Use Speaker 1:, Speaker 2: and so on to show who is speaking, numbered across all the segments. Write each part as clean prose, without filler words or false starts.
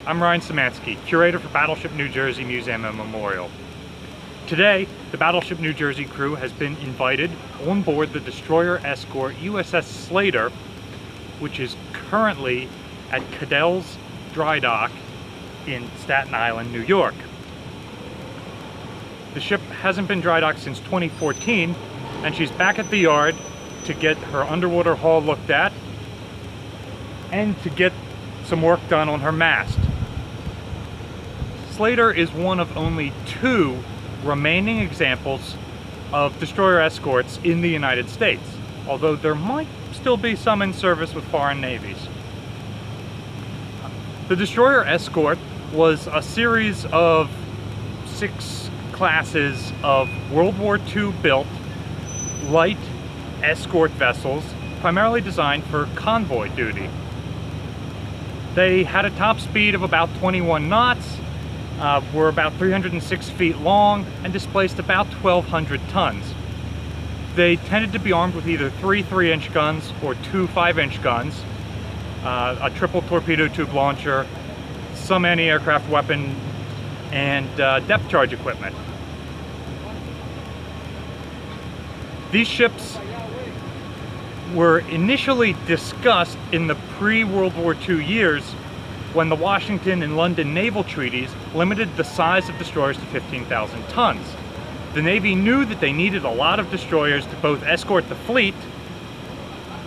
Speaker 1: I'm Ryan Szymanski, curator for Battleship New Jersey Museum and Memorial. Today, the Battleship New Jersey crew has been invited on board the destroyer escort USS Slater, which is currently at Cadell's Dry Dock in Staten Island, New York. The ship hasn't been dry docked since 2014, and she's back at the yard to get her underwater hull looked at and to get some work done on her mast. Slater is one of only 2 remaining examples of destroyer escorts in the United States, although there might still be some in service with foreign navies. The destroyer escort was a series of 6 classes of World War II built light escort vessels, primarily designed for convoy duty. They had a top speed of about 21 knots, were about 306 feet long, and displaced about 1,200 tons. They tended to be armed with either 3 3-inch guns or 2 5-inch guns, a triple torpedo tube launcher, some anti-aircraft weapon, and depth charge equipment. These ships were initially discussed in the pre-World War II years when the Washington and London naval treaties limited the size of destroyers to 15,000 tons. The Navy knew that they needed a lot of destroyers to both escort the fleet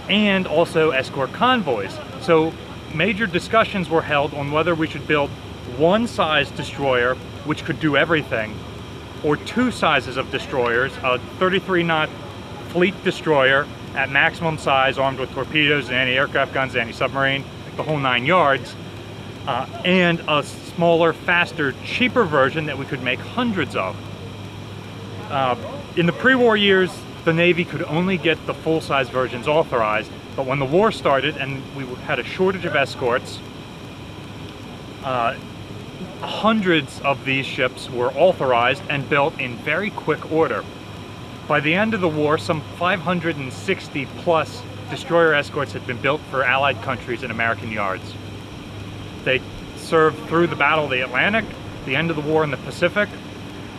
Speaker 1: and also escort convoys. So major discussions were held on whether we should build one size destroyer which could do everything, or 2 sizes of destroyers, a 33-knot fleet destroyer at maximum size, armed with torpedoes and anti-aircraft guns, anti-submarine, the whole 9 yards, and a smaller, faster, cheaper version that we could make hundreds of. In the pre-war years, the Navy could only get the full-size versions authorized, but when the war started and we had a shortage of escorts, hundreds of these ships were authorized and built in very quick order. By the end of the war, some 560 plus destroyer escorts had been built for Allied countries in American yards. They served through the Battle of the Atlantic, the end of the war in the Pacific,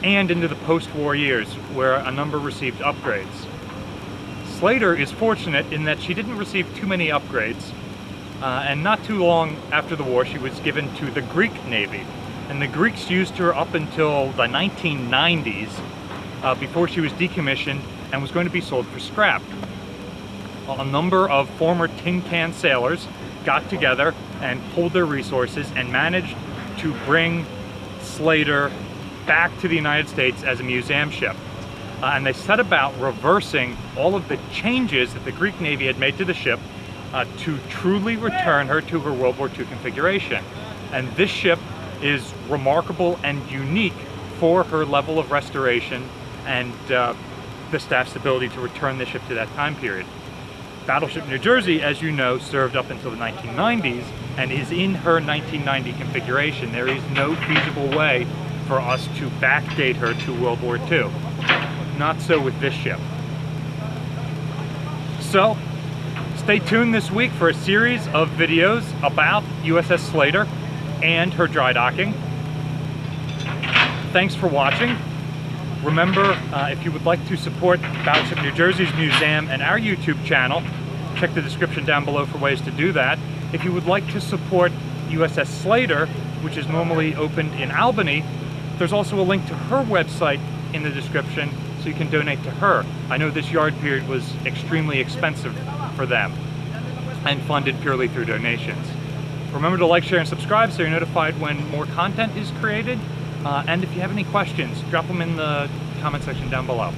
Speaker 1: and into the post-war years, where a number received upgrades. Slater is fortunate in that she didn't receive too many upgrades, and not too long after the war she was given to the Greek Navy. And the Greeks used her up until the 1990s, before she was decommissioned and was going to be sold for scrap. A number of former tin can sailors got together and pooled their resources and managed to bring Slater back to the United States as a museum ship. And they set about reversing all of the changes that the Greek Navy had made to the ship to truly return her to her World War II configuration. And this ship is remarkable and unique for her level of restoration and the staff's ability to return the ship to that time period. Battleship New Jersey, as you know, served up until the 1990s and is in her 1990 configuration. There is no feasible way for us to backdate her to World War II. Not so with this ship. So, stay tuned this week for a series of videos about USS Slater and her dry docking. Thanks for watching. Remember, if you would like to support Battleship New Jersey's museum and our YouTube channel, check the description down below for ways to do that. If you would like to support USS Slater, which is normally opened in Albany, there's also a link to her website in the description so you can donate to her. I know this yard period was extremely expensive for them and funded purely through donations. Remember to like, share, and subscribe so you're notified when more content is created. And if you have any questions, drop them in the comment section down below.